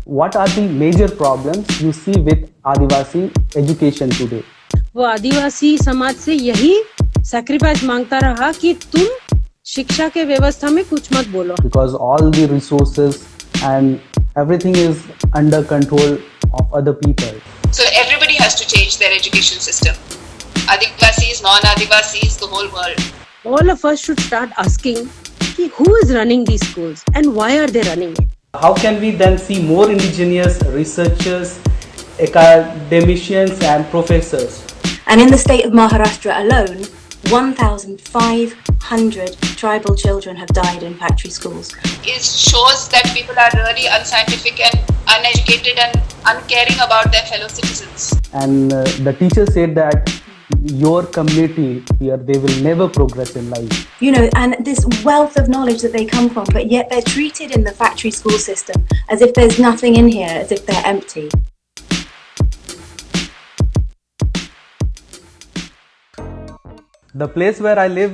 What are the major problems you see with Adivasi education today? वो आदिवासी समाज से यही सैक्रिफाइस मांगता रहा कि तुम शिक्षा के व्यवस्था में कुछ मत बोलो. Because all the resources and everything is under control of other people. So everybody has to change their education system. Adivasis, non-Adivasis, the whole world. All of us should start asking कि who is running these schools and why are they running it? How can we then see more indigenous researchers, academicians and professors? And in the state of Maharashtra alone, 1,500 tribal children have died in factory schools. It shows that people are really unscientific and uneducated and uncaring about their fellow citizens. And the teacher said that your community here, they will never progress in life. You know, and this wealth of knowledge that they come from, but yet they're treated in the factory school system as if there's nothing in here, as if they're empty. The place where I live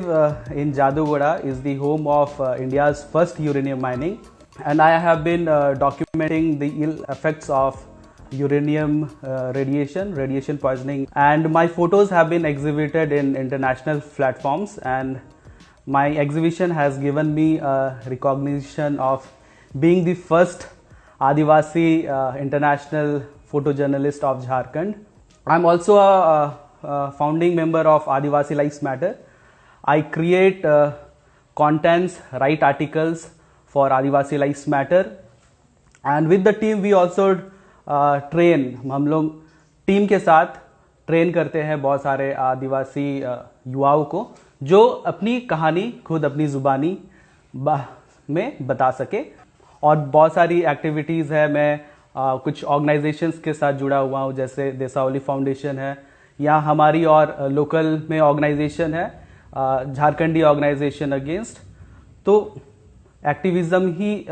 in Jadugoda is the home of India's first uranium mining, and I have been documenting the ill effects of uranium radiation poisoning, and my photos have been exhibited in international platforms, and my exhibition has given me a recognition of being the first Adivasi international photojournalist of Jharkhand. I'm also a founding member of Adivasi Lives Matter. I create contents, write articles for Adivasi Lives Matter, and with the team we also train. हम लोग team के साथ train करते हैं बहुत सारे आदिवासी युवाओं को जो अपनी कहानी खुद अपनी जुबानी में बता सके. और बहुत सारी एक्टिविटीज़ है. मैं कुछ ऑर्गेनाइजेशंस के साथ जुड़ा हुआ हूँ, जैसे देसावली फाउंडेशन है, या हमारी और लोकल में ऑर्गेनाइजेशन है झारखंडी ऑर्गेनाइजेशन अगेंस्ट. तो एक्टिविज़म ही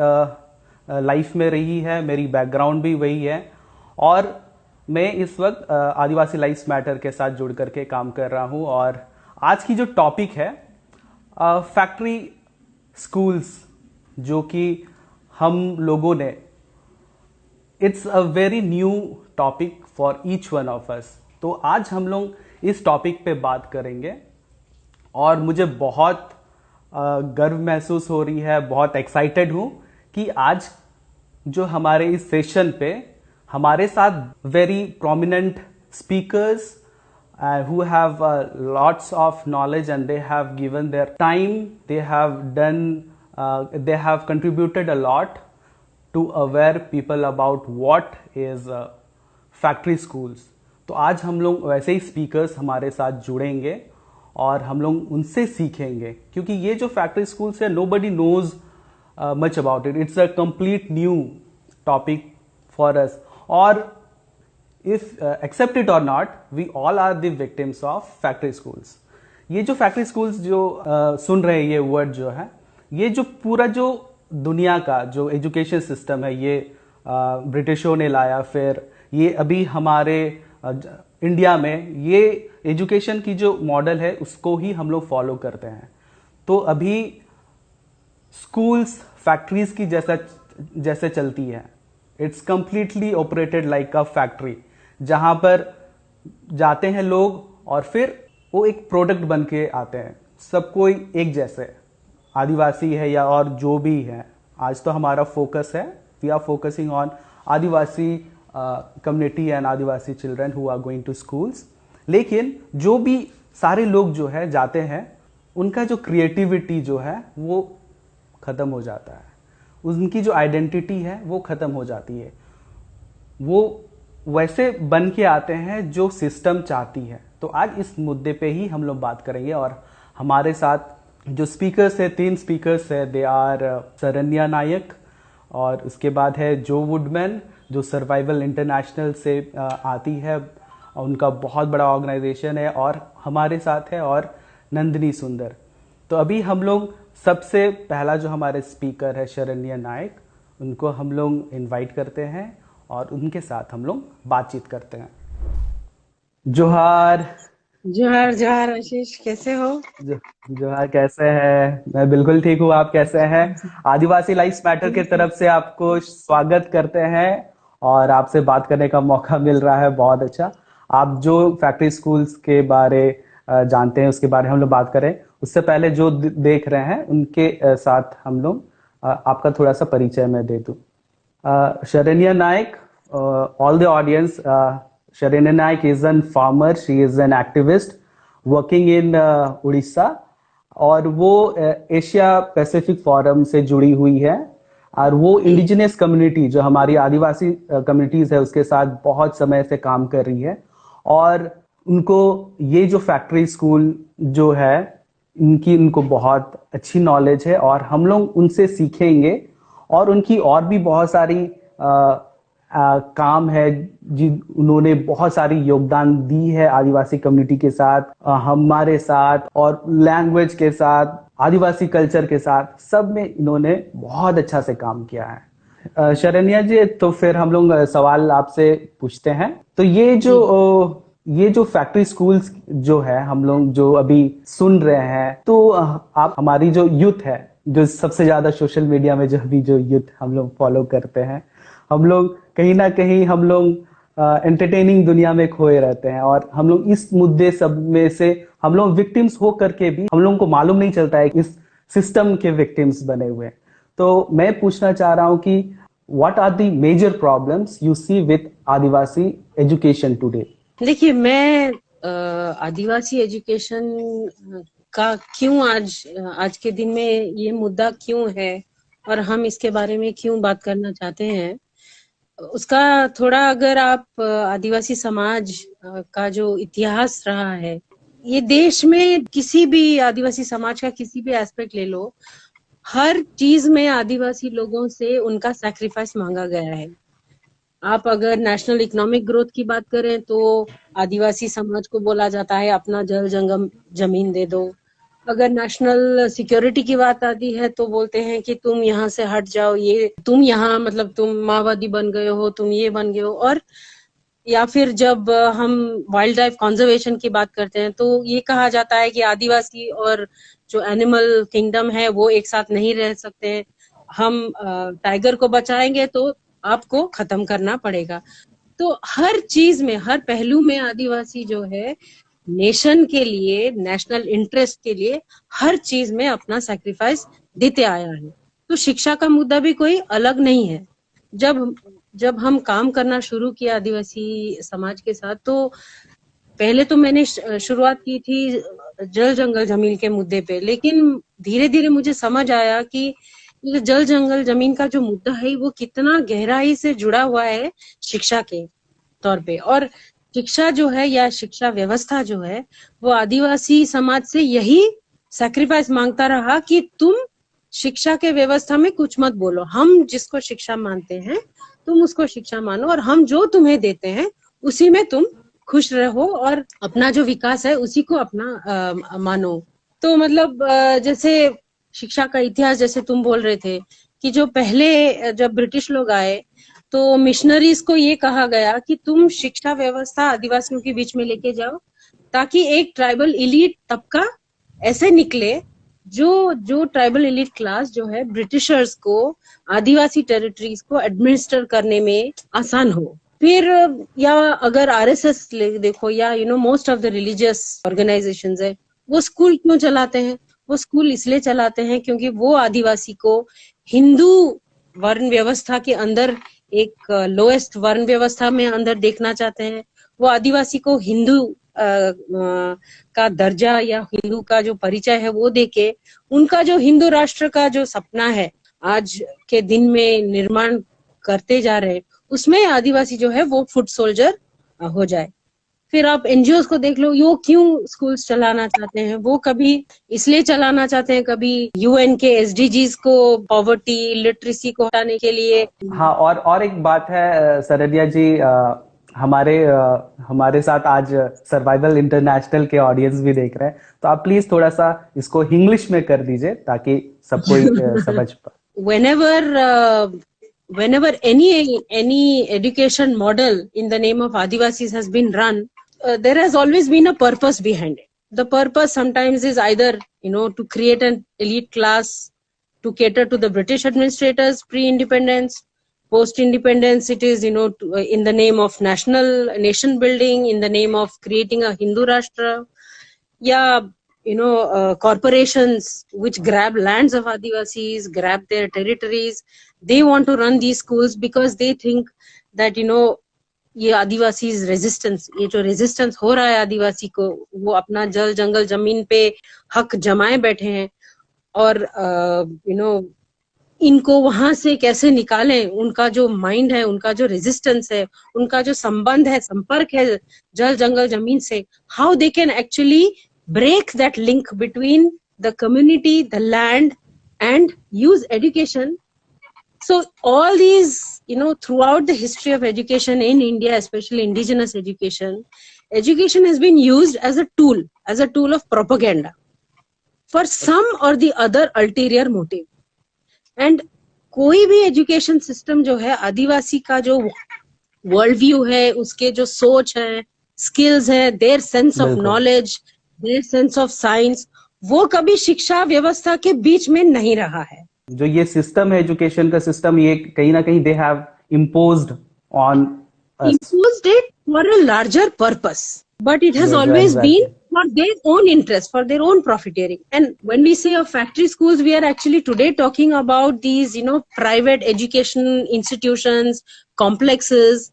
लाइफ में रही है, मेरी बैकग्राउंड भी वही है, और मैं इस वक्त आदिवासी लाइव्स मैटर के साथ जुड़ करके काम कर रहा हूँ. और आज की जो टॉपिक है फैक्ट्री स्कूल्स, जो कि हम लोगों ने, it's a very new topic for each one of us. तो आज हम लोग इस टॉपिक पे बात करेंगे और मुझे बहुत गर्व महसूस हो रही है, बहुत एक्साइटेड हूँ कि आज जो हमारे इस सेशन पे हमारे साथ very prominent speakers who have lots of knowledge and they have given their time, they have done, they have contributed a lot to aware people about what is factory schools. तो आज हम लोग वैसे ही speakers हमारे साथ जुड़ेंगे और हम लोग उनसे सीखेंगे, क्योंकि ये जो फैक्ट्री स्कूल्स है nobody knows much about it. It's a complete new topic for us. Or if accept it or not, we all are the victims of factory schools. ये जो फैक्ट्री स्कूल्स जो सुन रहे हैं, ये वर्ड जो है, ये जो पूरा जो दुनिया का जो एजुकेशन सिस्टम है, ये ब्रिटिशों ने लाया, फिर ये अभी हमारे इंडिया में ये एजुकेशन की जो मॉडल है उसको ही हम लोग फॉलो करते हैं. तो अभी स्कूल्स फैक्ट्रीज की जैसे चलती है. It's completely operated like a factory, जहां पर जाते हैं लोग और फिर वो एक प्रोडक्ट बन के आते हैं. सब कोई एक जैसे, आदिवासी है या और जो भी है. आज तो हमारा फोकस है, we are focusing on Adivasi community and Adivasi children who are going to schools. लेकिन जो भी सारे लोग जो है जाते हैं, उनका जो क्रिएटिविटी जो है वो खत्म हो जाता है, उनकी जो आइडेंटिटी है वो खत्म हो जाती है. वो वैसे बन के आते हैं जो सिस्टम चाहती है. तो आज इस मुद्दे पे ही हम लोग बात करेंगे. और हमारे साथ जो स्पीकर्स है, 3 स्पीकर्स है. दे आर शरण्या नायक, और उसके बाद है जो वुडमैन, जो सर्वाइवल इंटरनेशनल से आती है, उनका बहुत बड़ा ऑर्गेनाइजेशन है. और हमारे साथ है और नंदिनी सुंदर. तो अभी हम लोग सबसे पहला जो हमारे स्पीकर है शरण्या नायक, उनको हम लोग इनवाइट करते हैं और उनके साथ हम लोग बातचीत करते हैं. जोहार जोहार जोहार आशीष, कैसे हो? जोहार, कैसे हैं? मैं बिल्कुल ठीक हूँ। आप कैसे हैं? आदिवासी लाइफ्स मैटर की तरफ से आपको स्वागत करते हैं और आपसे बात करने का मौका मिल रहा है। बहुत अच्छा। आप जो फैक्ट्री स्कूल्स के बारे जानते हैं, उसके बारे में हम लोग बात करें। उससे पहले जो देख रहे हैं उनके साथ हम लोग आपका थोड़ा सा परिचय मैं दे दूं। Sharanya Naik, all the audience, Sharanya Naik is a farmer, she is an activist working in Orissa, और वो एशिया पैसिफिक फोरम से जुड़ी हुई है, और वो इंडिजिनस कम्युनिटी जो हमारी आदिवासी कम्युनिटीज है उसके साथ बहुत समय से काम कर रही है। और उनको ये जो फैक्ट्री स्कूल जो है उनको बहुत अच्छी नॉलेज है, और हम लोग उनसे सीखेंगे। और उनकी और भी बहुत सारी काम है उन्होंने बहुत सारी योगदान दी है आदिवासी कम्युनिटी के साथ, हमारे साथ, और लैंग्वेज के साथ, आदिवासी कल्चर के साथ, सब में इन्होंने बहुत अच्छा से काम किया है। शरण्या जी, तो फिर हम लोग सवाल आपसे पूछते हैं। तो ये जो फैक्ट्री स्कूल्स जो है हम लोग जो अभी सुन रहे हैं, तो आप हमारी जो यूथ है, जो सबसे ज्यादा सोशल मीडिया में जो अभी जो यूथ हम लोग फॉलो करते हैं, हम लोग कहीं ना कहीं हम लोग एंटरटेनिंग दुनिया में खोए रहते हैं, और हम लोग इस मुद्दे सब में से हम लोग विक्टिम्स हो करके भी हम लोगों को मालूम नहीं चलता है इस सिस्टम के विक्टिम्स बने हुए। तो मैं पूछना चाह रहा हूं कि what are the major problems you see with Adivasi education today? देखिए, मैं आदिवासी एजुकेशन का क्यों आज के दिन में ये मुद्दा क्यों है और हम इसके बारे में क्यों बात करना चाहते हैं, उसका थोड़ा अगर आप आदिवासी समाज का जो इतिहास रहा है, ये देश में किसी भी आदिवासी समाज का किसी भी एस्पेक्ट ले लो, हर चीज में आदिवासी लोगों से उनका सैक्रिफाइस मांगा गया है। आप अगर नेशनल इकोनॉमिक ग्रोथ की बात करें तो आदिवासी समाज को बोला जाता है अपना जल जंगम जमीन दे दो। अगर नेशनल सिक्योरिटी की बात आती है तो बोलते हैं कि तुम यहाँ से हट जाओ, ये तुम यहाँ मतलब तुम माओवादी बन गए हो, तुम ये बन गए हो। और या फिर जब हम वाइल्ड लाइफ कंजर्वेशन की बात करते हैं तो ये कहा जाता है कि आदिवासी और जो एनिमल किंगडम है वो एक साथ नहीं रह सकते। हम टाइगर को बचाएंगे तो आपको खत्म करना पड़ेगा। तो हर चीज में, हर पहलू में आदिवासी जो है नेशन के लिए, नेशनल इंटरेस्ट के लिए हर चीज में अपना सैक्रिफाइस देते आया है। तो शिक्षा का मुद्दा भी कोई अलग नहीं है। जब हम काम करना शुरू किया आदिवासी समाज के साथ, तो पहले तो मैंने शुरुआत की थी जल जंगल जमीन के मुद्दे पे, लेकिन धीरे धीरे मुझे समझ आया कि ये जल जंगल जमीन का जो मुद्दा है वो कितना गहराई से जुड़ा हुआ है शिक्षा के तौर पे। और शिक्षा जो है या शिक्षा व्यवस्था जो है वो आदिवासी समाज से यही सैक्रिफाइस मांगता रहा कि तुम शिक्षा के व्यवस्था में कुछ मत बोलो, हम जिसको शिक्षा मानते हैं तुम उसको शिक्षा मानो, और हम जो तुम्हें देते हैं उसी में तुम खुश रहो और अपना जो विकास है उसी को अपना मानो। तो मतलब जैसे शिक्षा का इतिहास, जैसे तुम बोल रहे थे कि जो पहले जब ब्रिटिश लोग आए तो मिशनरीज को ये कहा गया कि तुम शिक्षा व्यवस्था आदिवासियों के बीच में लेके जाओ ताकि एक ट्राइबल इलीट तबका ऐसे निकले जो ट्राइबल इलीट क्लास जो है ब्रिटिशर्स को आदिवासी टेरिटरीज को एडमिनिस्टर करने में आसान हो। फिर या अगर आरएसएस देखो या most of the religious organisations है, वो स्कूल क्यों चलाते हैं? वो स्कूल इसलिए चलाते हैं क्योंकि वो आदिवासी को हिंदू वर्ण व्यवस्था के अंदर, एक लोएस्ट वर्ण व्यवस्था में अंदर देखना चाहते हैं। वो आदिवासी को हिंदू का दर्जा या हिंदू का जो परिचय है वो देके उनका जो हिंदू राष्ट्र का जो सपना है आज के दिन में निर्माण करते जा रहे हैं, उसमें आदिवासी जो है वो फुट सोल्जर हो जाए। फिर आप एनजीओ को देख लो, वो क्यों स्कूल्स चलाना चाहते हैं? वो कभी इसलिए चलाना चाहते हैं, कभी यूएन के एसडीजीज को, पॉवर्टी लिटरेसी को हटाने के लिए। हाँ, और एक बात है सरदिया जी, हमारे साथ आज सर्वाइवल इंटरनेशनल के ऑडियंस भी देख रहे हैं, तो आप प्लीज थोड़ा सा इसको इंग्लिश में कर दीजिए ताकि सब कोई समझ पाए। Whenever any education model in the name of Adivasis has been run, there has always been a purpose behind it. The purpose sometimes is either, to create an elite class to cater to the British administrators pre-independence. Post-independence, it is, in the name of nation building, in the name of creating a Hindu Rashtra. Yeah, corporations which grab lands of Adivasis, grab their territories. They want to run these schools because they think that, ये आदिवासी resistance, ये जो resistance हो रहा है आदिवासी को, वो अपना जल जंगल जमीन पे हक जमाए बैठे हैं, और इनको वहां से कैसे निकालें. उनका जो माइंड है, उनका जो रेजिस्टेंस है, उनका जो संबंध है, संपर्क है जल जंगल जमीन से, how they can actually break that link between the community, the land, and use education. So all these, throughout the history of education in India, especially indigenous education has been used as a tool of propaganda for some or the other ulterior motive. And कोई भी education system जो है, आदिवासी का जो world view है, उसके जो सोच है, skills है, their sense of knowledge, their sense of science, वो कभी शिक्षा व्यवस्था के बीच में नहीं रहा है. जो ये सिस्टम है, एजुकेशन का सिस्टम, ये कहीं ना कहीं they have imposed it for a larger purpose, but it has always been for their own interest, for their own profiteering. And when we say of factory schools, we are actually today talking about these, private education institutions, complexes,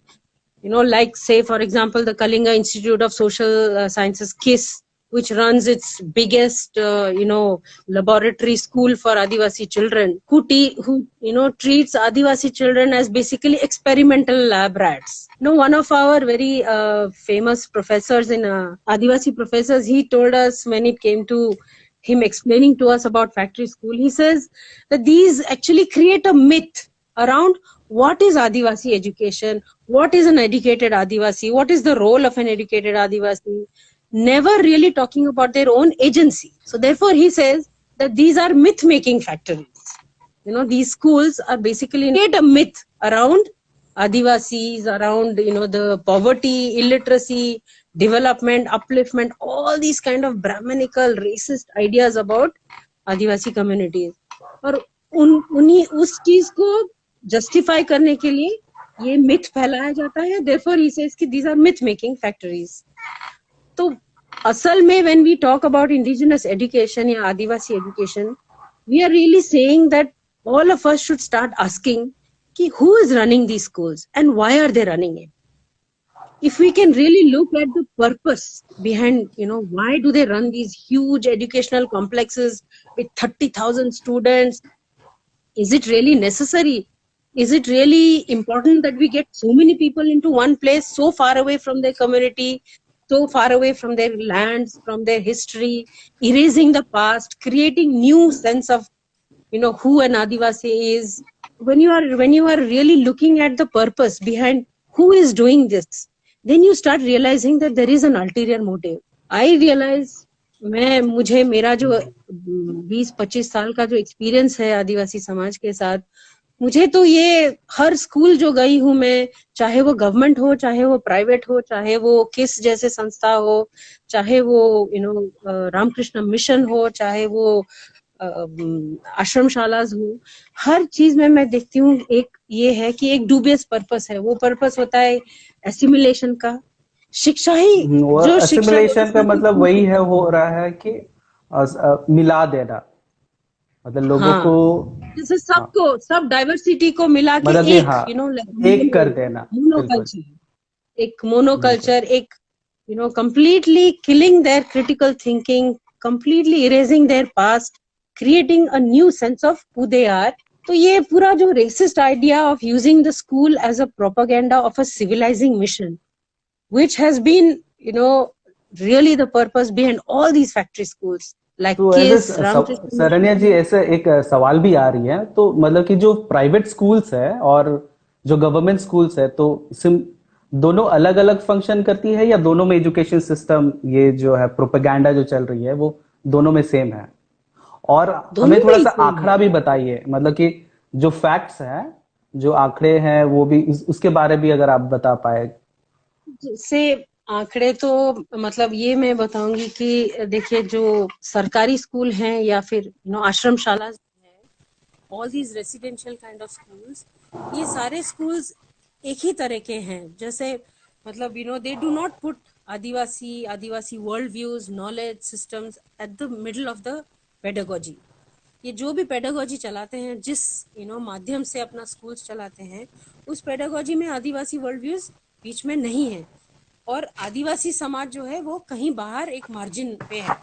like say, for example, the Kalinga Institute of Social Sciences, KISS, which runs its biggest, laboratory school for Adivasi children, who treats Adivasi children as basically experimental lab rats. One of our very famous professors Adivasi professors, he told us when it came to him explaining to us about factory school, he says that these actually create a myth around what is Adivasi education, what is an educated Adivasi, what is the role of an educated Adivasi, never really talking about their own agency. So therefore he says that these are myth-making factories. These schools are basically create a myth around Adivasis, around, the poverty, illiteracy, development, upliftment, all these kind of Brahmanical, racist ideas about Adivasi communities. और उस चीज को justify करने के लिए ये myth फैलाया जाता है. Therefore he says कि these are myth-making factories. तो असल में when we talk about indigenous education या आदिवासी education, we are really saying that all of us should start asking कि who is running these schools and why are they running it? If we can really look at the purpose behind, why do they run these huge educational complexes with 30,000 students? Is it really necessary? Is it really important that we get so many people into one place, so far away from their community, so far away from their lands, from their history, erasing the past, creating new sense of, who an Adivasi is? When you are really looking at the purpose behind who is doing this, then you start realizing that there is an ulterior motive. I realize, मुझे मेरा जो 20-25 साल का जो experience है आदिवासी समाज के साथ, मुझे तो ये हर स्कूल जो गई हूँ मैं, चाहे वो गवर्नमेंट हो, चाहे वो प्राइवेट हो, चाहे वो किस जैसे संस्था हो, चाहे वो रामकृष्ण मिशन हो, चाहे वो आश्रमशालाज हो, हर चीज में मैं देखती हूँ एक ये है कि एक डूबियस पर्पस है. वो पर्पस होता है एसिमिलेशन का. शिक्षा ही जो एसिमिलेशन का मतलब वही है, हो रहा है कि मिला देना, मतलब लोगों को जैसे सबको, सब डाइवर्सिटी को मिला के मतलब एक, एक कर देना, एक मोनोकल्चर, एक completely killing their critical thinking, completely erasing their past, creating a new sense of who they are. तो ये पूरा जो racist idea of using the school as a propaganda of a civilizing mission, which has been, really the purpose behind all these factory schools. Like Sharanya जी, ऐसे एक सवाल भी आ रही है, तो मतलब कि जो प्राइवेट स्कूल्स है और जो गवर्नमेंट स्कूल्स है, तो दोनों अलग अलग फंक्शन करती है या दोनों में एजुकेशन सिस्टम, ये जो है प्रोपेगेंडा जो चल रही है, वो दोनों में सेम है? और हमें थोड़ा सा आंकड़ा भी बताइए, मतलब कि जो फैक्ट्स हैं, जो आंकड़े हैं, वो भी उसके बारे भी अगर आप बता पाए. से आंकड़े तो मतलब ये मैं बताऊंगी कि देखिए जो सरकारी स्कूल हैं या फिर आश्रमशाला है, all these residential kind of schools, ये सारे स्कूल्स एक ही तरह के हैं। जैसे मतलब they do not put Adivasi world views, knowledge systems at the middle of the pedagogy. ये जो भी पेडागोजी चलाते हैं, जिस माध्यम से अपना स्कूल्स चलाते हैं, उस पेडागोजी में आदिवासी वर्ल्ड व्यूज बीच में नहीं है। और आदिवासी समाज जो है वो कहीं बाहर एक मार्जिन पे है।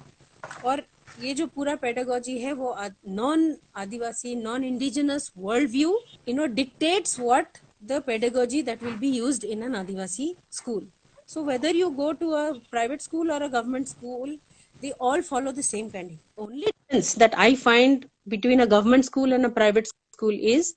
और ये जो पूरा पेडागोजी है वो non Adivasi, non indigenous world view dictates what the pedagogy that will be used in an Adivasi school. So whether you go to a private school or a government school, they all follow the same kind. Only difference that I find between a government school and a private school is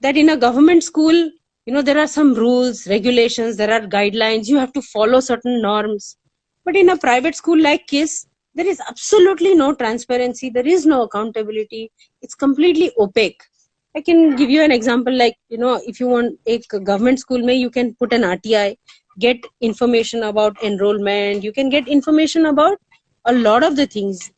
that in a government school, there are some rules, regulations, there are guidelines, you have to follow certain norms. But in a private school like KISS, there is absolutely no transparency, there is no accountability, it's completely opaque. I can give you an example, like, if you want a government school, you can put an RTI, get information about enrollment, you can get information about a lot of the things.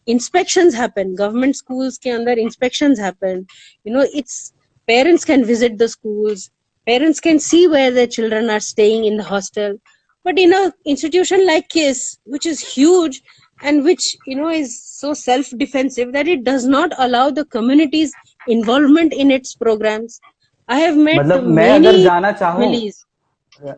Inspections happen, government schools ke andar inspections happen. It's parents can visit the schools, parents can see where their children are staying in the hostel. But in a institution like KISS, which is huge and which is so self-defensive that it does not allow the community's involvement in its programs. I have met मतलब मैं many अगर जाना चाहूँ, families.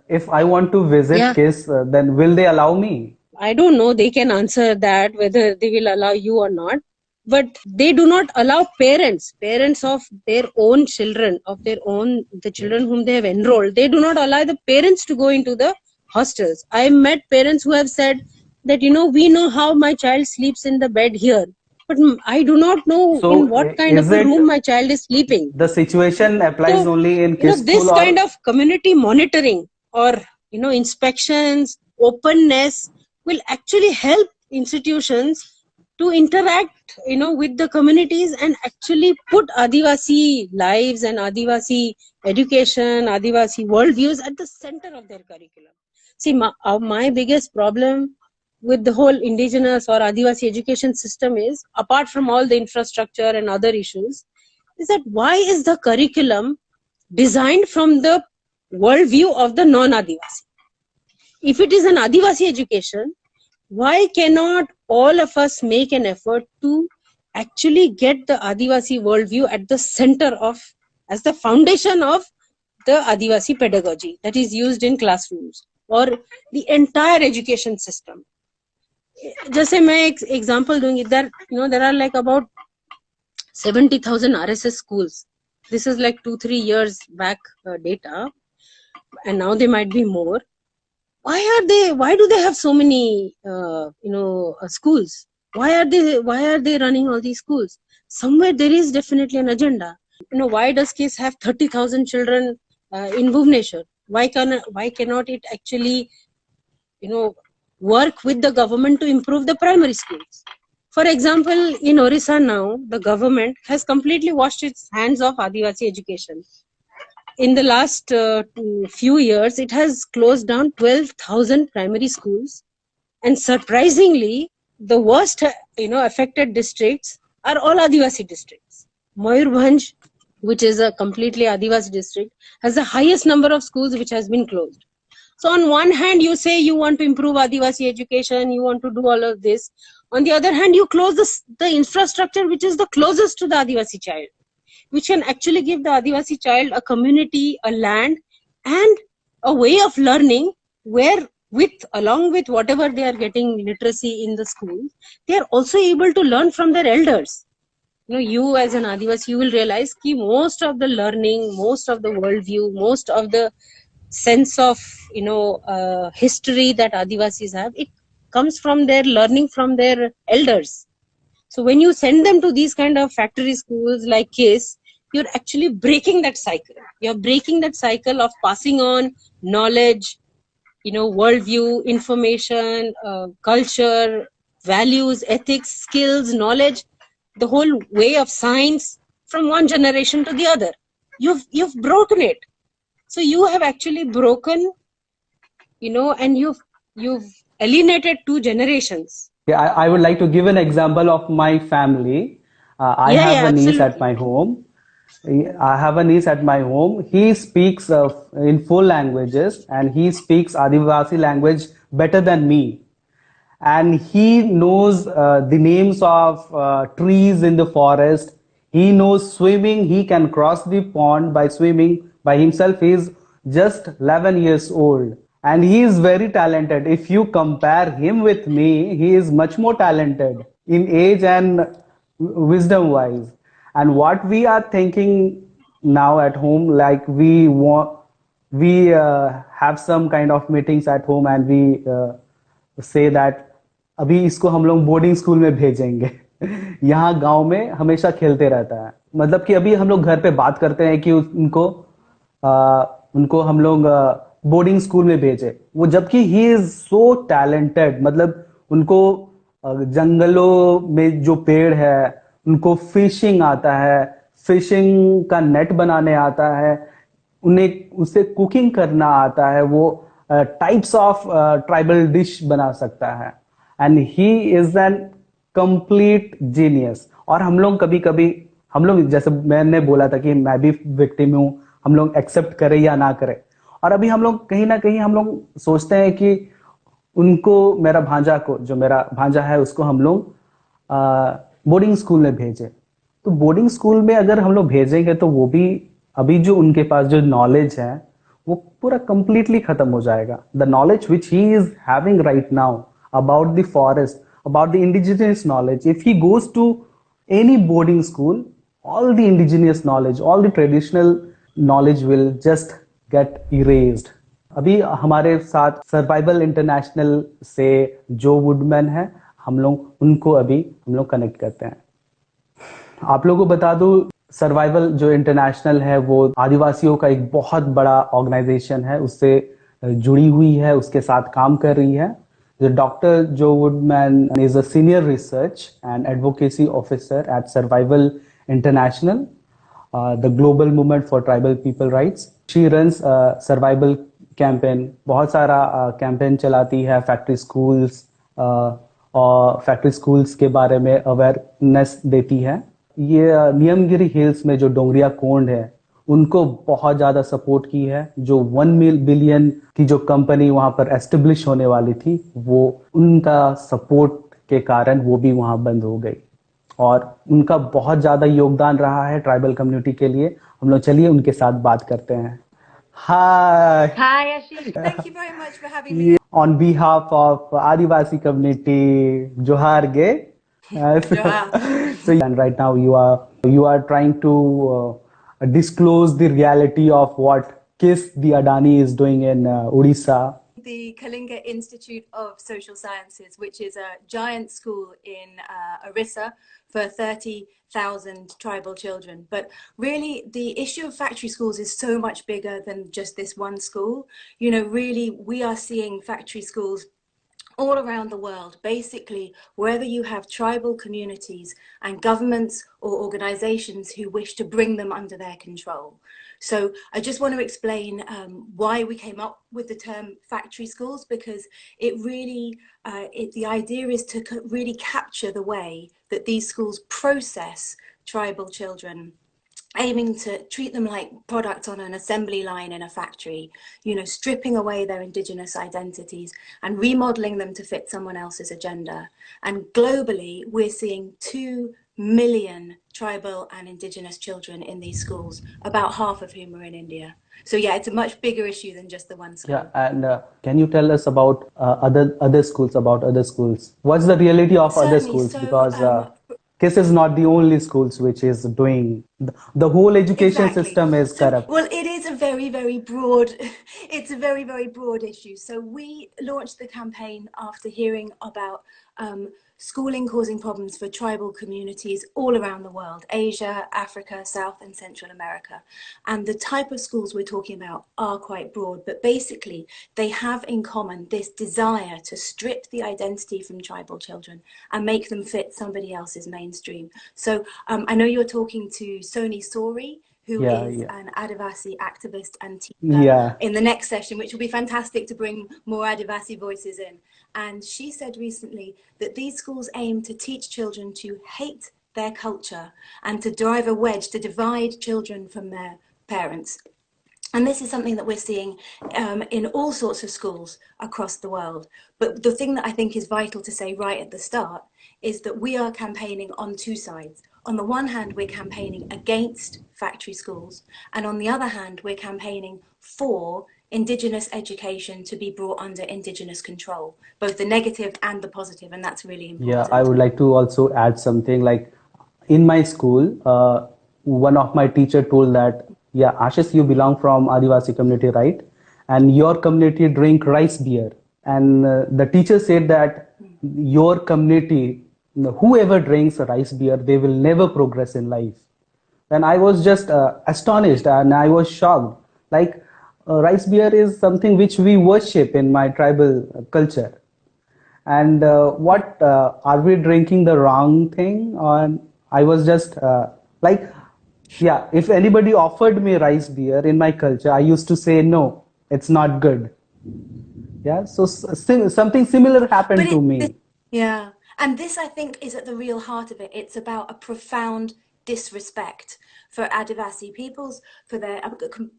if I want to visit Yeah. KISS, then will they allow me? I don't know, they can answer that, whether they will allow you or not. But they do not allow parents of their own children, the children whom they have enrolled, they do not allow the parents to go into the hostels. I met parents who have said that, we know how my child sleeps in the bed here, but I do not know So, in what kind of a room my child is sleeping. The situation applies only in KISS This school, kind of community monitoring or inspections, openness will actually help institutions to interact with the communities and actually put Adivasi lives and Adivasi education, Adivasi worldviews at the center of their curriculum. See, my biggest problem with the whole indigenous or Adivasi education system is, apart from all the infrastructure and other issues, is that why is the curriculum designed from the worldview of the non-Adivasi? If it is an Adivasi education, why cannot all of us make an effort to actually get the Adivasi worldview at the center of, as the foundation of the Adivasi pedagogy that is used in classrooms or the entire education system? जैसे मैं एक example दूंगी, there are like about 70,000 RSS schools. This is like 2-3 years back data, and now they might be more. Why do they have so many schools? Why are they running all these schools? Somewhere there is definitely an agenda. Why does KISS have 30,000 children in Bhubaneswar? Why cannot it actually work with the government to improve the primary schools? For example, in Orissa now, the government has completely washed its hands of Adivasi education. In the last few years, it has closed down 12,000 primary schools. And surprisingly, the worst affected districts are all Adivasi districts. Mayurbhanj, which is a completely Adivasi district, has the highest number of schools which has been closed. So on one hand, you say you want to improve Adivasi education, you want to do all of this. On the other hand, you close the infrastructure which is the closest to the Adivasi child, which can actually give the Adivasi child a community, a land, and a way of learning where along with whatever they are getting literacy in the school, they are also able to learn from their elders. You as an Adivasi, you will realize that most of the learning, most of the worldview, most of the sense of history that Adivasis have, it comes from their learning from their elders. So when you send them to these kind of factory schools like KISS, you're actually breaking that cycle. You're breaking that cycle of passing on knowledge, worldview, information, culture, values, ethics, skills, knowledge, the whole way of science from one generation to the other. You've broken it. So you have actually broken and you've alienated 2 generations. Yeah, I would like to give an example of my family. I Yeah, have yeah, a niece at absolutely. my home. I have a niece at my home. He speaks in 4 languages, and he speaks Adivasi language better than me. And he knows the names of trees in the forest. He knows swimming. He can cross the pond by swimming by himself. He is just 11 years old, and he is very talented. If you compare him with me, he is much more talented in age and wisdom wise. And what we are thinking now at home, like we have some kind of meetings at home, and we say that अभी इसको हम लोग boarding school में भेजेंगे यहाँ गांव में हमेशा खेलते रहता है। मतलब कि अभी हम लोग घर पे बात करते हैं कि उनको हम लोग बोर्डिंग स्कूल में भेजे, वो जबकि ही इज सो टैलेंटेड। मतलब उनको जंगलों में जो पेड़ है उनको फिशिंग आता है, फिशिंग का नेट बनाने आता है, उन्हें उससे कुकिंग करना आता है, वो टाइप्स ऑफ ट्राइबल डिश बना सकता है, and he is an complete genius. और हम लोग कभी कभी हम लोग, जैसे मैंने बोला था कि मैं भी विक्टिम हूं, हम लोग एक्सेप्ट करें या ना करें, और अभी हम लोग कहीं ना कहीं हम लोग सोचते हैं कि उनको, मेरा भांजा को, जो मेरा भांजा है उसको हम लोग बोर्डिंग स्कूल में भेजे। तो बोर्डिंग स्कूल में अगर हम लोग भेजेंगे तो वो भी अभी जो उनके पास जो नॉलेज है वो पूरा कंप्लीटली खत्म हो जाएगा। The knowledge which he is having right now about the forest, about the indigenous knowledge, if he goes to any boarding school, all the indigenous knowledge, all the traditional knowledge will just get erased. अभी हमारे साथ survival international से जो woodman है, हम लोग उनको अभी हम लोग कनेक्ट करते हैं। आप लोगों को बता दूं, सर्वाइवल जो इंटरनेशनल है वो आदिवासियों का एक बहुत बड़ा ऑर्गेनाइजेशन है, उससे जुड़ी हुई है, उसके साथ काम कर रही है। The Dr. Joe Woodman is a senior research and advocacy officer at Survival International, the global movement for tribal people rights. She runs a survival campaign, बहुत सारा कैंपेन चलाती है फैक्ट्री स्कूल्स, और फैक्ट्री स्कूल्स के बारे में awareness देती है। ये नियमगिरी हिल्स में जो डोंगरिया कोंड है उनको बहुत ज्यादा सपोर्ट की है। जो 1 बिलियन की जो कंपनी वहां पर एस्टेब्लिश होने वाली थी, वो उनका सपोर्ट के कारण वो भी वहां बंद हो गई, और उनका बहुत ज्यादा योगदान रहा है ट्राइबल कम्युनिटी के लिए। हम लोग चलिए उनके साथ बात करते हैं। हाय Hi, Ashish. Thank you very much for having me. On behalf of Adivasi community, जोहार गे। Johar. So and right now you are trying to disclose the reality of what KISS the Adani is doing in Odisha. The Kalinga Institute of Social Sciences, which is a giant school in Orissa for 30,000 tribal children. But really, the issue of factory schools is so much bigger than just this one school. Really, we are seeing factory schools all around the world. Basically, wherever you have tribal communities and governments or organizations who wish to bring them under their control. So I just want to explain why we came up with the term factory schools, because it really, the idea is to really capture the way that these schools process tribal children, aiming to treat them like products on an assembly line in a factory, stripping away their indigenous identities and remodeling them to fit someone else's agenda. And globally, we're seeing 2 million tribal and indigenous children in these schools, about half of whom are in India. So yeah, it's a much bigger issue than just the one school. Yeah, and can you tell us about other schools, What's the reality of other Certainly. schools? So, Because KISS is not the only schools which is doing the whole education Exactly. system is corrupt. Well, it is a very, very broad, it's a very, very broad issue. So we launched the campaign after hearing about schooling causing problems for tribal communities all around the world, Asia, Africa, South and Central America. And the type of schools we're talking about are quite broad, but basically they have in common this desire to strip the identity from tribal children and make them fit somebody else's mainstream. So I know you're talking to Soni Sori, who Yeah, is yeah, an Adivasi activist and teacher, yeah, in the next session, which will be fantastic to bring more Adivasi voices in. And she said recently that these schools aim to teach children to hate their culture and to drive a wedge to divide children from their parents. And this is something that we're seeing in all sorts of schools across the world. But the thing that I think is vital to say right at the start is that we are campaigning on two sides. On the one hand, we're campaigning against factory schools. And on the other hand, we're campaigning for Indigenous education to be brought under Indigenous control, both the negative and the positive. And that's really yeah. I important. would like to also add something like in my school, one of my teacher told that, yeah, Ashish, you belong from Adivasi community, right? And your community drink rice beer. And the teacher said that your community, whoever drinks rice beer, they will never progress in life. And I was just astonished and I was shocked. Like, rice beer is something which we worship in my tribal culture. And what are we drinking the wrong thing? Or I was just like, yeah, if anybody offered me rice beer in my culture, I used to say, no, it's not good. Yeah, so something similar But happened to this, me. yeah, and this I think is at the real heart of it. It's about a profound disrespect for Adivasi peoples, for their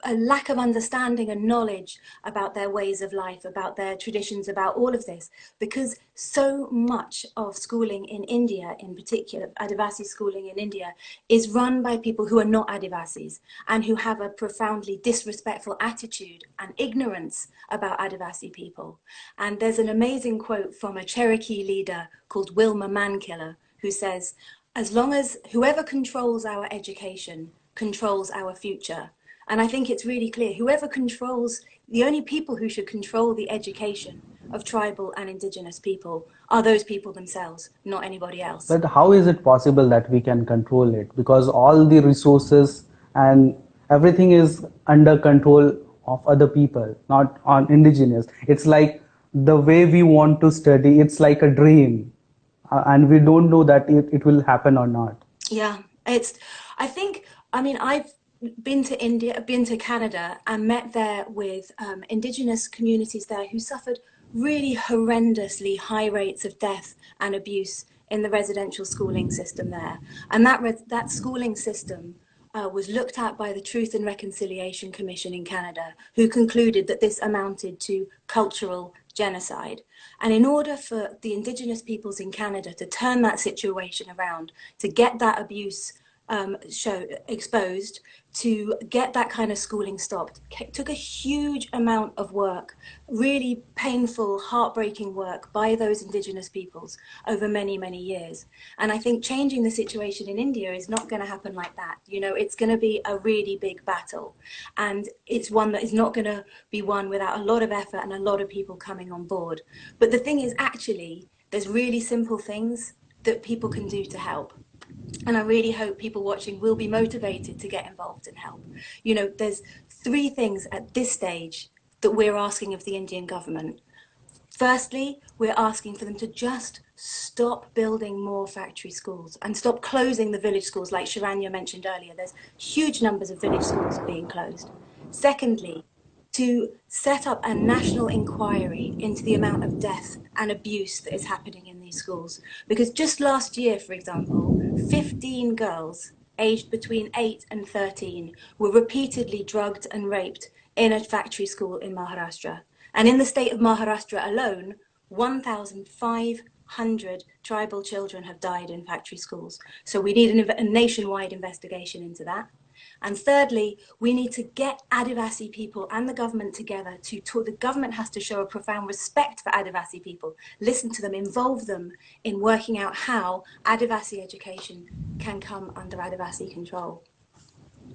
a lack of understanding and knowledge about their ways of life, about their traditions, about all of this, because so much of schooling in India, in particular, Adivasi schooling in India, is run by people who are not Adivasis and who have a profoundly disrespectful attitude and ignorance about Adivasi people. And there's an amazing quote from a Cherokee leader called Wilma Mankiller, who says, as long as whoever controls our education controls our future. And I think it's really clear, whoever controls, the only people who should control the education of tribal and indigenous people are those people themselves, not anybody else. But how is it possible that we can control it? Because all the resources and everything is under control of other people, not on indigenous. It's like the way we want to study, it's like a dream. And we don't know that it will happen or not. Yeah, I mean, I've been to India, been to Canada, and met there with indigenous communities there who suffered really horrendously high rates of death and abuse in the residential schooling system there. And that schooling system was looked at by the Truth and Reconciliation Commission in Canada, who concluded that this amounted to cultural genocide. And in order for the Indigenous peoples in Canada to turn that situation around, to get that abuse exposed, to get that kind of schooling stopped, took a huge amount of work, really painful, heartbreaking work by those Indigenous peoples over many, many years. And I think changing the situation in India is not going to happen like that. You know, it's going to be a really big battle. And it's one that is not going to be won without a lot of effort and a lot of people coming on board. But the thing is, actually, there's really simple things that people can do to help. And I really hope people watching will be motivated to get involved and help. You know, there's three things at this stage that we're asking of the Indian government. Firstly, we're asking for them to just stop building more factory schools and stop closing the village schools like Sharanya mentioned earlier. There's huge numbers of village schools being closed. Secondly, to set up a national inquiry into the amount of death and abuse that is happening in these schools. Because just last year, for example, 15 girls aged between 8 and 13 were repeatedly drugged and raped in a factory school in Maharashtra. And in the state of Maharashtra alone, 1,500 tribal children have died in factory schools. So we need a nationwide investigation into that. And thirdly, we need to get Adivasi people and the government together to talk. The government has to show a profound respect for Adivasi people, listen to them, involve them in working out how Adivasi education can come under Adivasi control.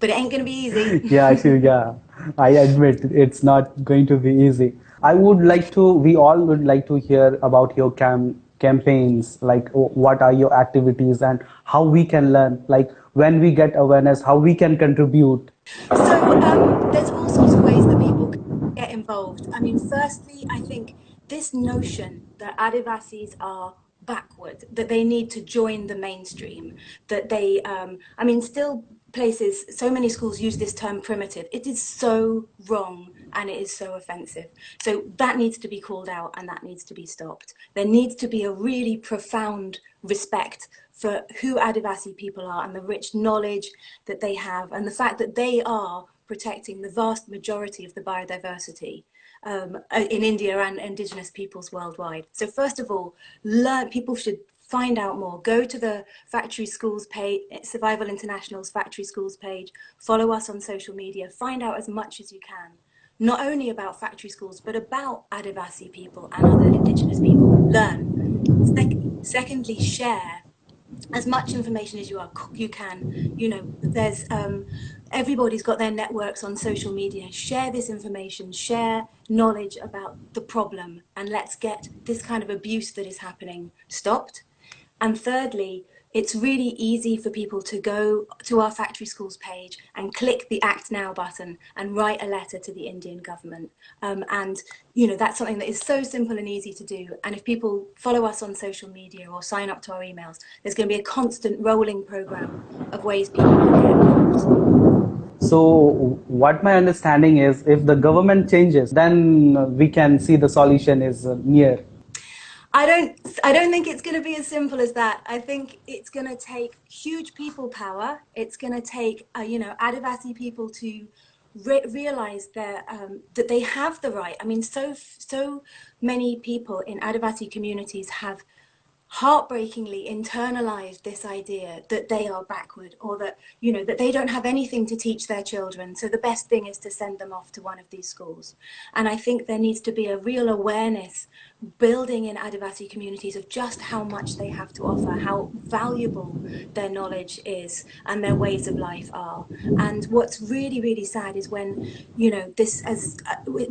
But it ain't going to be easy. Yeah, actually, yeah, I admit it's not going to be easy. We all would like to hear about your campaigns, like what are your activities and how we can learn, like when we get awareness, how we can contribute. So there's all sorts of ways that people can get involved. I mean, firstly, I think this notion that Adivasis are backward, that they need to join the mainstream, that they, still places, so many schools use this term primitive. It is so wrong and it is so offensive. So that needs to be called out and that needs to be stopped. There needs to be a really profound respect for who Adivasi people are and the rich knowledge that they have and the fact that they are protecting the vast majority of the biodiversity in India and indigenous peoples worldwide. So first of all, people should find out more. Go to the Factory Schools page, Survival International's Factory Schools page, follow us on social media, find out as much as you can, not only about factory schools, but about Adivasi people and other indigenous people. Learn. Secondly, share as much information as you can. You know, there's everybody's got their networks on social media. Share this information, share knowledge about the problem, and let's get this kind of abuse that is happening stopped. And thirdly, it's really easy for people to go to our Factory Schools page and click the Act Now button and write a letter to the Indian government. And, you know, that's something that is so simple and easy to do. And if people follow us on social media or sign up to our emails, there's going to be a constant rolling program of ways people can get involved. So what my understanding is, if the government changes, then we can see the solution is near. I don't think it's going to be as simple as that. I think it's going to take huge people power. It's going to take, you know, Adivasi people to realize that they have the right. I mean, so many people in Adivasi communities have heartbreakingly internalized this idea that they are backward or that, you know, that they don't have anything to teach their children. So the best thing is to send them off to one of these schools. And I think there needs to be a real awareness building in Adivasi communities of just how much they have to offer, how valuable their knowledge is and their ways of life are. And what's really, really sad is when, you know,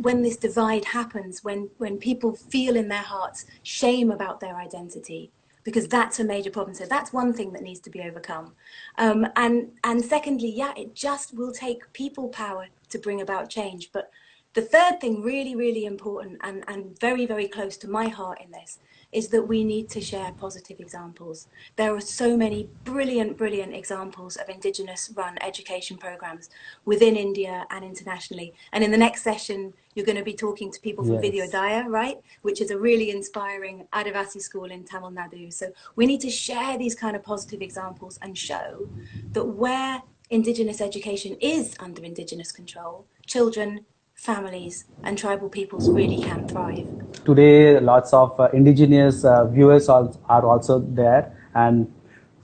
when this divide happens, when people feel in their hearts shame about their identity, because that's a major problem. So that's one thing that needs to be overcome. And secondly, yeah, it just will take people power to bring about change. But the third thing, really, really important and very, very close to my heart in this, is that we need to share positive examples. There are so many brilliant, brilliant examples of Indigenous-run education programs within India and internationally. And in the next session, you're going to be talking to people from Vidyodaya, right? Which is a really inspiring Adivasi school in Tamil Nadu. So we need to share these kind of positive examples and show that where Indigenous education is under Indigenous control, children, families and tribal peoples really can thrive. Today, lots of indigenous viewers are also there, and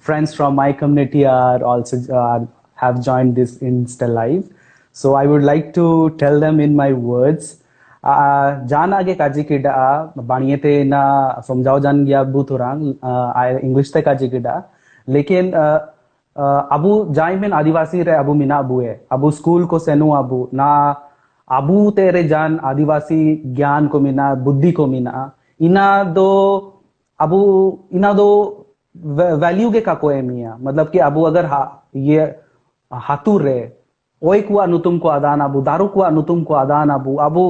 friends from my community are also have joined this Insta Live. So I would like to tell them in my words. Jan age kaji kida baniyete na somjao jan gya buthurang English te kaji kida. Lekin abu jaimen Adivasi re abu mina abu abu school ko senu abu na abu tere जान आदिवासी ज्ञान को मिना बुद्धि को मिना इना दो value के का कोई मिया मतलब कि अबू अगर ये हाथुर रे ओई कुआ अनुतुम को आदान अबू दारू कुआ अनुतुम को आदान अबू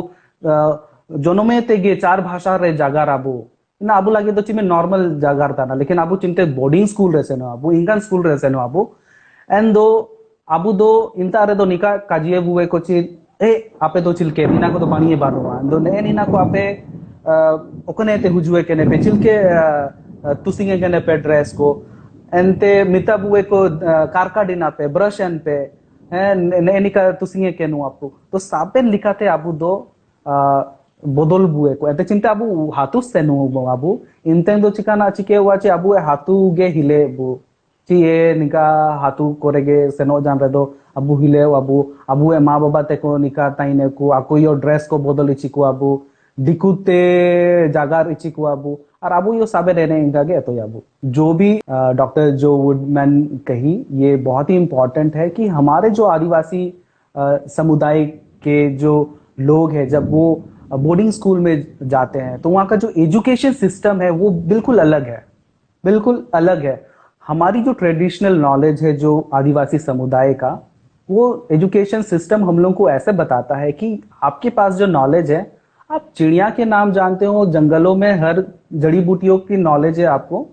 जनमे ते गे 4 भाषा रे जागार अबू इना अबू लगे तो चिमे नॉर्मल जागार था ना लेकिन अबू चिंते बोर्डिंग स्कूल रे से नो अबू इंगन स्कूल रे से नो अबू एंड दो अबू दो इंता रे दो निका काजिए बुए को ची आपे तो चिलके नीना को तो पानी बानुआ दो ने नीना को आपे ओकने ते हुजुए केने पे चिलके तुसिंगे केने पे ड्रेस को एंते मिता बुए को कारका डिना पे ब्रश एन पे ने निका तुसिंगे केनु आपको तो सापे लिखाते आबू दो बदल बुए को एते चिंता आबू हातु सेनु आबू इंते दो चिकाना चिके वाचे आबू हातु गे हिले बु ये निका हाथू कोरेगे सेनो जान रे दो अबू हिले अबू माँ बाबा ते को निका ताइने को आको यो ड्रेस को बदल इची को अबू दिकुते जागार इची को अबू और अबू यो साबे रहने इनका गे तो अबू जो भी डॉक्टर जो वुडमैन कही ये बहुत ही इम्पोर्टेंट है कि हमारे जो आदिवासी समुदाय के जो लोग हैं जब वो बोर्डिंग स्कूल में जाते हैं तो वहाँ का जो एजुकेशन सिस्टम है वो बिल्कुल अलग है हमारी जो ट्रेडिशनल नॉलेज है जो आदिवासी समुदाय का वो एजुकेशन सिस्टम हम लोग को ऐसे बताता है कि आपके पास जो नॉलेज है आप चिड़िया के नाम जानते हो जंगलों में हर जड़ी बूटियों की नॉलेज है आपको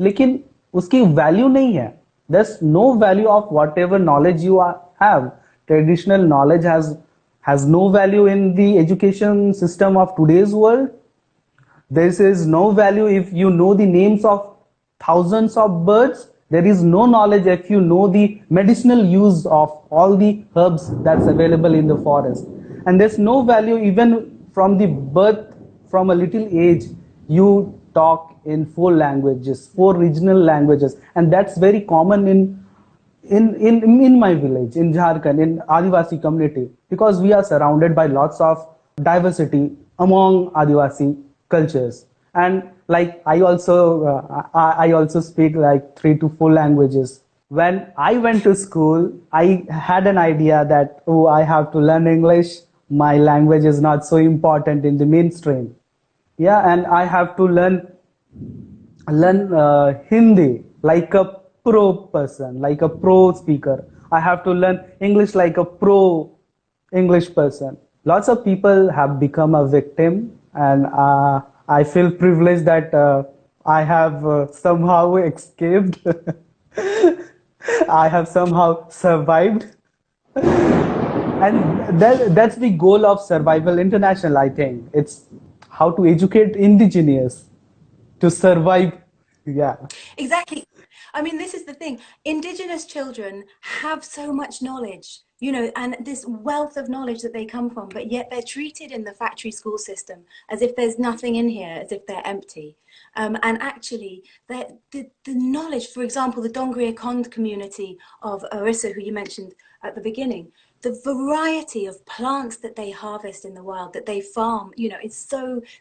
लेकिन उसकी वैल्यू नहीं है there's no value of whatever knowledge you have. Traditional knowledge has no value in the education system of today's world. There is no value if you know the names of thousands of birds. There is no knowledge if you know the medicinal use of all the herbs that's available in the forest. And there's no value even from the birth, from a little age, you talk in 4 languages, 4 regional languages. And that's very common in my village, in Jharkhand, in Adivasi community, because we are surrounded by lots of diversity among Adivasi cultures. And like I also speak like 3 to 4 languages. When I went to school, I had an idea that, oh, I have to learn English. My language is not so important in the mainstream. Yeah, and I have to learn Hindi like a pro person, like a pro speaker. I have to learn English like a pro English person. Lots of people have become a victim, and I feel privileged that I have somehow escaped. I have somehow survived. And that's the goal of Survival International, I think. It's how to educate indigenous to survive. Yeah. Exactly. I mean, this is the thing. Indigenous children have so much knowledge, you know, and this wealth of knowledge that they come from, but yet they're treated in the factory school system as if there's nothing in here, as if they're empty. And actually, the knowledge, for example, the Dongria Kond community of Orissa, who you mentioned at the beginning, the variety of plants that they harvest in the wild, that they farm, you know,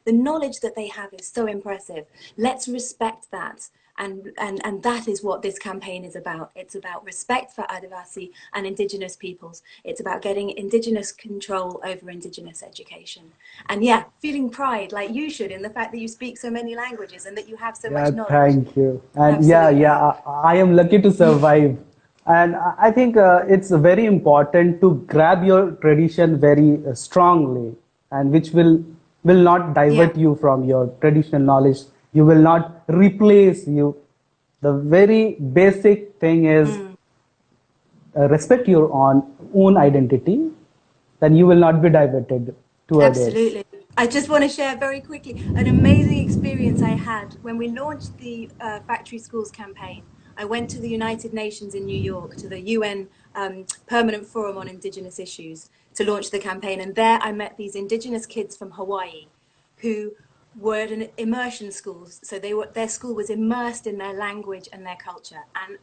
the knowledge that they have is so impressive. Let's respect that. And that is what this campaign is about. It's about respect for Adivasi and indigenous peoples. It's about getting indigenous control over indigenous education. And yeah, feeling pride like you should in the fact that you speak so many languages and that you have so much knowledge. Thank you. And Absolutely. I am lucky to survive. And I think it's very important to grab your tradition very strongly, and which will not divert you from your traditional knowledge. You will not replace you. The very basic thing is respect your own identity, then you will not be diverted to others. Absolutely. I just want to share very quickly an amazing experience I had when we launched the Factory Schools campaign. I went to the United Nations in New York, to the UN Permanent Forum on Indigenous Issues, to launch the campaign. And there I met these indigenous kids from Hawaii who were at an immersion school. So their school was immersed in their language and their culture. And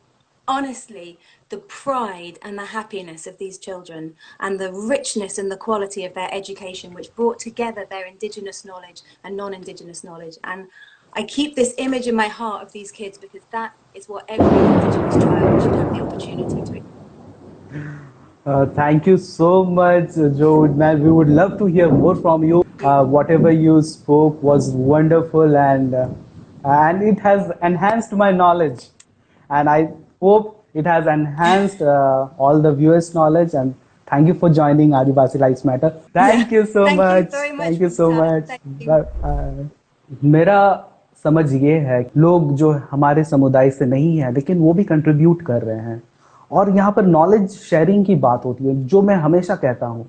honestly, the pride and the happiness of these children and the richness and the quality of their education, which brought together their indigenous knowledge and non-indigenous knowledge. And I keep this image in my heart of these kids because that is what every indigenous child should have the opportunity to. Thank you so much, Joe Woodman. We would love to hear more from you. Whatever you spoke was wonderful, and it has enhanced my knowledge. And I hope it has enhanced all the viewers' knowledge. And thank you for joining Adivasi Lives Matter. Thank you so much. Thank you so much. Thank you. मेरा समझ ये है, लोग जो हमारे समुदाय से नहीं है लेकिन वो भी कंट्रीब्यूट कर रहे हैं, और यहाँ पर नॉलेज शेयरिंग की बात होती है। जो मैं हमेशा कहता हूँ,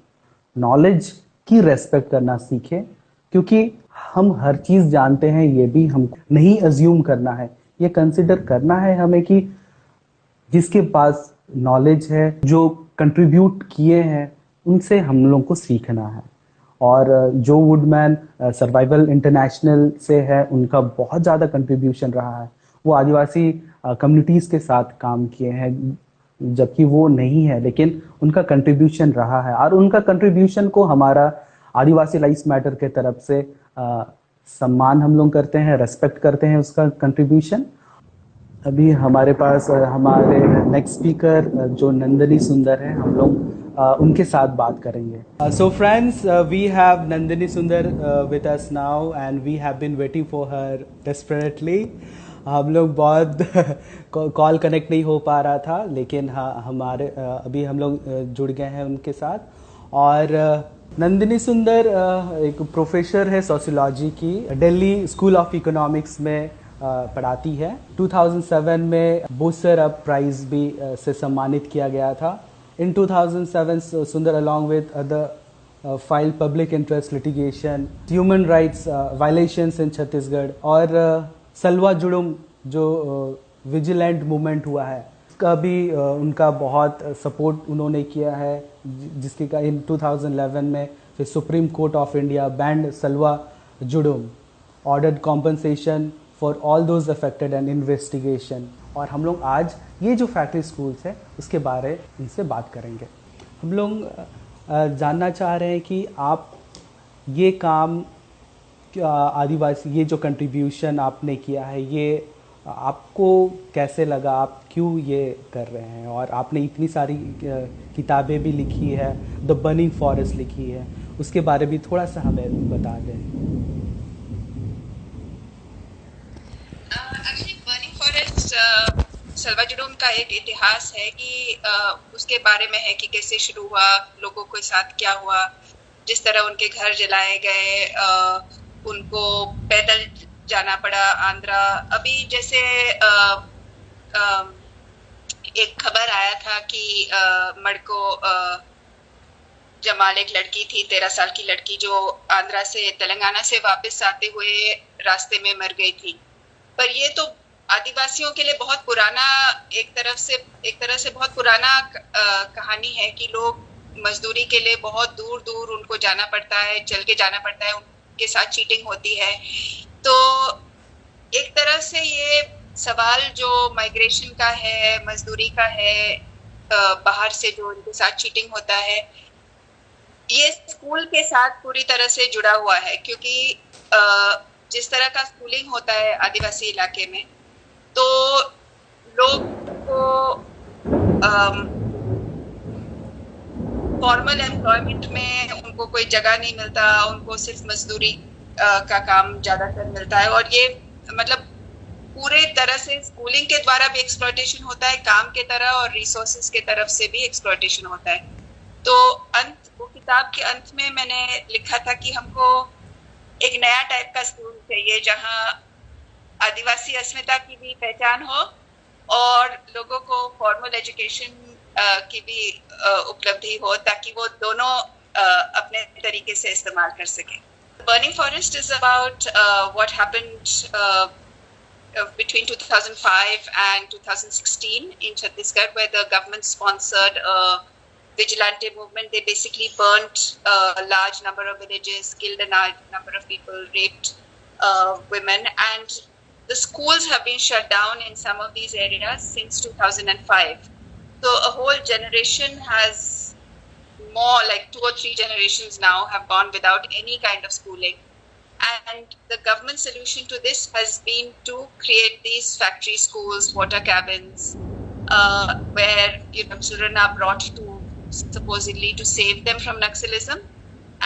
नॉलेज की रेस्पेक्ट करना सीखें, क्योंकि हम हर चीज जानते हैं ये भी हम नहीं अज्यूम करना है, ये कंसिडर करना है हमें कि जिसके पास नॉलेज है, जो कंट्रीब्यूट किए हैं, उनसे हम लोगों को सीखना है। और जो वुडमैन सर्वाइवल इंटरनेशनल से है, उनका बहुत ज़्यादा कंट्रीब्यूशन रहा है। वो आदिवासी कम्युनिटीज़ के साथ काम किए हैं, जबकि वो नहीं है, लेकिन उनका कंट्रीब्यूशन रहा है, और उनका कंट्रीब्यूशन को हमारा आदिवासी लाइव्स मैटर के तरफ से सम्मान हम लोग करते हैं, रेस्पेक्ट करते हैं उसका कंट्रीब्यूशन। अभी हमारे पास हमारे नेक्स्ट स्पीकर जो नंदिनी सुंदर है, हम लोग उनके साथ बात करेंगे। So friends, we have Nandini Sundar with us now and we have been waiting for her desperately. हम लोग बहुत कॉल कनेक्ट नहीं हो पा रहा था, लेकिन हाँ, हमारे अभी हम लोग जुड़ गए हैं उनके साथ। और नंदिनी सुंदर एक प्रोफेसर है सोशियोलॉजी की, दिल्ली स्कूल ऑफ इकोनॉमिक्स में पढ़ाती है। 2007 में बुसर अप प्राइज भी से सम्मानित किया गया था। In 2007 Sundar along with other file public interest litigation, human rights violations in Chhattisgarh और सलवा जुड़ुम जो विजिलेंट मूवमेंट हुआ है का भी उनका बहुत सपोर्ट उन्होंने किया है, जिसके का इन 2011 में फिर supreme court of India banned Salwa Judum, ordered compensation for all those affected and investigation. और हम लोग आज ये जो फैक्ट्री स्कूल्स है उसके बारे इनसे बात करेंगे। हम लोग जानना चाह रहे हैं कि आप ये काम आदिवासी, ये जो कंट्रीब्यूशन आपने किया है, ये आपको कैसे लगा, आप क्यों ये कर रहे हैं? और आपने इतनी सारी किताबें भी लिखी है, द बर्निंग फॉरेस्ट लिखी है, उसके बारे में थोड़ा सा हमें बता दें। एक्चुअली बर्निंग फॉरेस्ट सलवा जुड़ुम का एक इतिहास है कि उसके बारे में है कि कैसे शुरू हुआ, लोगों के साथ क्या हुआ, जिस तरह उनके घर जलाए गए, उनको पैदल जाना पड़ा आंध्रा। अभी जैसे एक खबर आया था कि मड़को जमाल एक लड़की थी, 13 साल की लड़की, जो आंध्रा से तेलंगाना से वापस आते हुए रास्ते में मर गई थी। पर ये तो आदिवासियों के लिए बहुत पुराना, एक तरह से बहुत पुराना कहानी है कि लोग मजदूरी के लिए बहुत दूर दूर उनको जाना पड़ता है, चल के जाना पड़ता है, उनके साथ चीटिंग होती है। तो एक तरह से ये सवाल जो माइग्रेशन का है, मजदूरी का है, बाहर से जो उनके साथ चीटिंग होता है, ये स्कूल के साथ पूरी तरह से जुड़ा हुआ है। क्योंकि जिस तरह का स्कूलिंग होता है आदिवासी इलाके में, तो लोग को फॉर्मल एम्प्लॉयमेंट में उनको कोई जगह नहीं मिलता, उनको सिर्फ मजदूरी का काम ज्यादातर मिलता है। और ये मतलब पूरे तरह से स्कूलिंग के द्वारा भी एक्सप्लॉयटेशन होता है काम के तरह, और रिसोर्सेज के तरफ से भी एक्सप्लॉयटेशन होता है। तो वो किताब के अंत में मैंने लिखा था कि हमको एक नया टाइप का स्कूल चाहिए जहाँ आदिवासी अस्मिता की भी पहचान हो और लोगों को फॉर्मल एजुकेशन की भी उपलब्धि हो, ताकि वो दोनों अपने तरीके से इस्तेमाल कर सके। Burning Forest is about what happened between 2005 and 2016 in Chhattisgarh, where the government sponsored a vigilante movement. They basically burnt a large number of villages, killed a large number of people, raped women, and the schools have been shut down in some of these areas since 2005. So a whole generation has, more like 2 or 3 generations now, have gone without any kind of schooling. And the government solution to this has been to create these factory schools, water cabins, where children are brought to supposedly to save them from Naxalism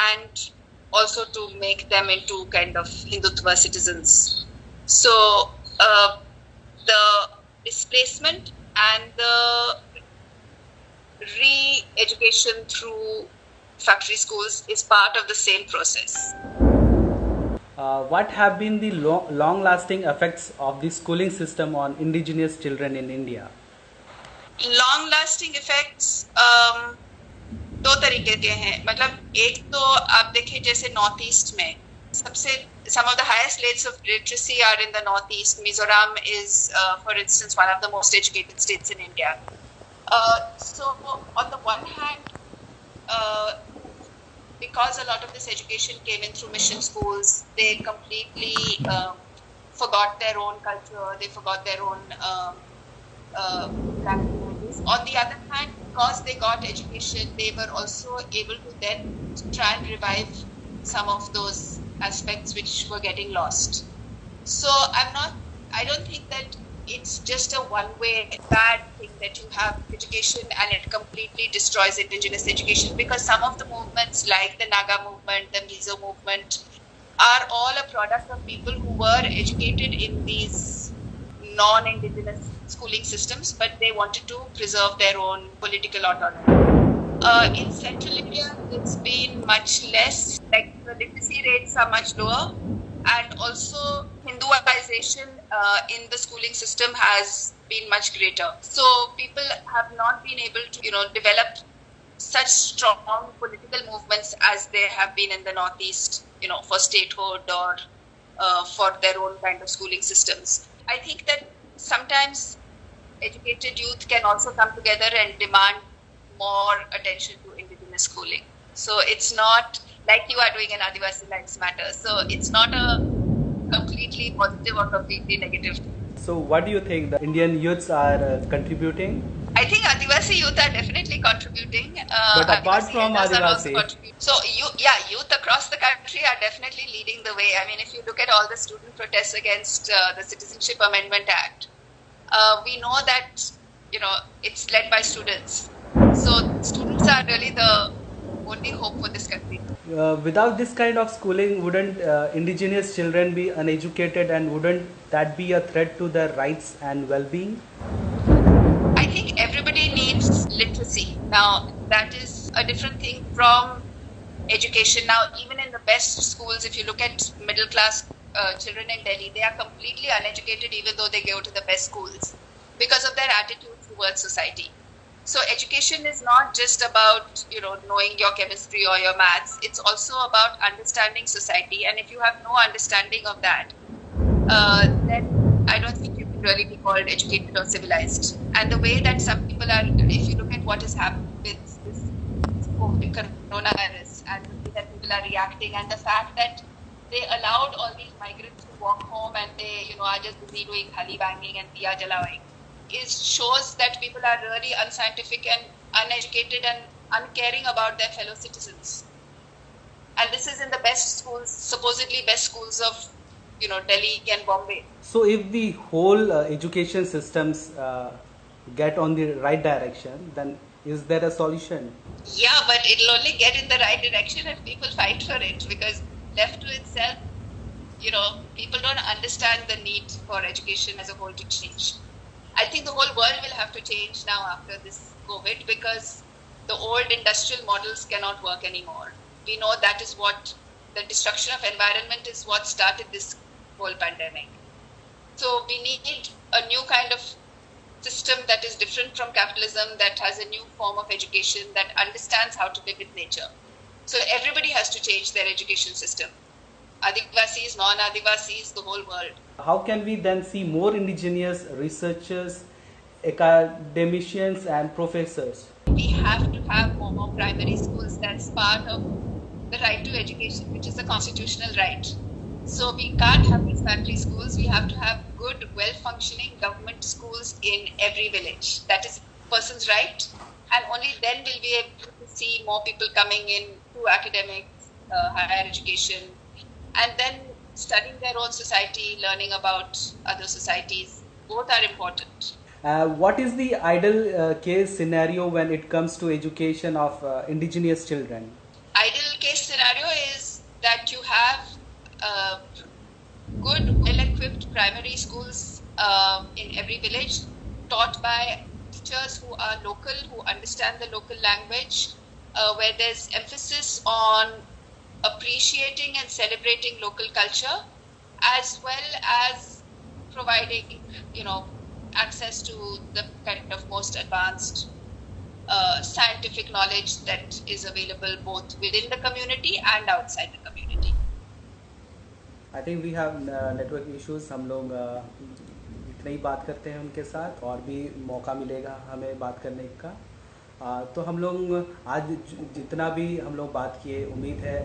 and also to make them into kind of Hindutva citizens. So the displacement and the re-education through factory schools is part of the same process. What have been the long-lasting effects of the schooling system on indigenous children in India? Long-lasting effects दो तरीके के हैं। मतलब एक तो आप देखें जैसे नॉर्थ ईस्ट में some of the highest rates of literacy are in the northeast. Mizoram is, for instance, one of the most educated states in India. So on the one hand, because a lot of this education came in through mission schools, they completely forgot their own culture, they forgot their own languages. On the other hand, because they got education, they were also able to then try and revive some of those aspects which were getting lost. So I don't think that it's just a one-way bad thing that you have education and it completely destroys indigenous education, because some of the movements like the Naga movement, the Mizo movement are all a product of people who were educated in these non-indigenous schooling systems, but they wanted to preserve their own political autonomy. In central India, it's been much less, like the literacy rates are much lower, and also Hinduization in the schooling system has been much greater. So people have not been able to, develop such strong political movements as there have been in the Northeast, for statehood or for their own kind of schooling systems. I think that sometimes educated youth can also come together and demand more attention to indigenous schooling. So it's not like you are doing in Adivasi Lives Matter. So it's not a completely positive or completely negative thing. So what do you think the Indian youths are contributing? I think Adivasi youth are definitely contributing. But apart from elders are also Adivasi, contributing. So youth across the country are definitely leading the way. I mean, if you look at all the student protests against the Citizenship Amendment Act, we know that it's led by students. So students are really the only hope for this country. without this kind of schooling, wouldn't indigenous children be uneducated, and wouldn't that be a threat to their rights and well-being? I think everybody needs literacy. Now, that is a different thing from education. Now, even in the best schools, if you look at middle class children in Delhi, they are completely uneducated even though they go to the best schools because of their attitude towards society. So education is not just about, knowing your chemistry or your maths. It's also about understanding society. And if you have no understanding of that, then I don't think you can really be called educated or civilized. And the way that some people are, if you look at what has happened with this COVID coronavirus and the way that people are reacting, and the fact that they allowed all these migrants to walk home and they, are just busy doing thali banging and diya jalawing, shows that people are really unscientific and uneducated and uncaring about their fellow citizens. And this is in the best schools, supposedly best schools of, Delhi and Bombay. So if the whole education systems get on the right direction, then is there a solution? Yeah, but it'll only get in the right direction if people fight for it, because left to itself, people don't understand the need for education as a whole to change. I think the whole world will have to change now after this COVID, because the old industrial models cannot work anymore. We know that is what the destruction of environment is what started this whole pandemic. So we need a new kind of system that is different from capitalism, that has a new form of education, that understands how to live with nature. So everybody has to change their education system. Adivasis, non-Adivasis, the whole world. How can we then see more indigenous researchers, academicians and professors? We have to have more primary schools. That's part of the right to education, which is a constitutional right. So we can't have these factory schools. We have to have good, well-functioning government schools in every village. That is a person's right. And only then will we be able to see more people coming in to academics, higher education, and then studying their own society, learning about other societies. Both are important. What is the ideal case scenario when it comes to education of indigenous children? Ideal case scenario is that you have good, well-equipped primary schools in every village, taught by teachers who are local, who understand the local language, where there's emphasis on appreciating and celebrating local culture, as well as providing, access to the kind of most advanced scientific knowledge that is available both within the community and outside the community. I think we have network issues. हम लोग इतना ही बात करते हैं उनके साथ, और भी मौका मिलेगा हमें बात करने का। तो हम लोग आज जितना भी हम लोग बात किए, उम्मीद है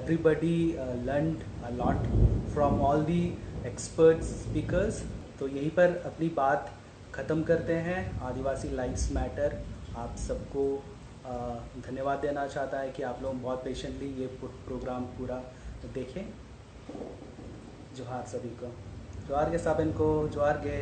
everybody learned a lot from all the experts speakers. तो यहीं पर अपनी बात ख़त्म करते हैं। आदिवासी लाइव्स मैटर आप सबको धन्यवाद देना चाहता है कि आप लोग बहुत पेशेंटली ये प्रोग्राम पूरा देखें। जोहार सभी को, जोहार के साबिन को, जोहार के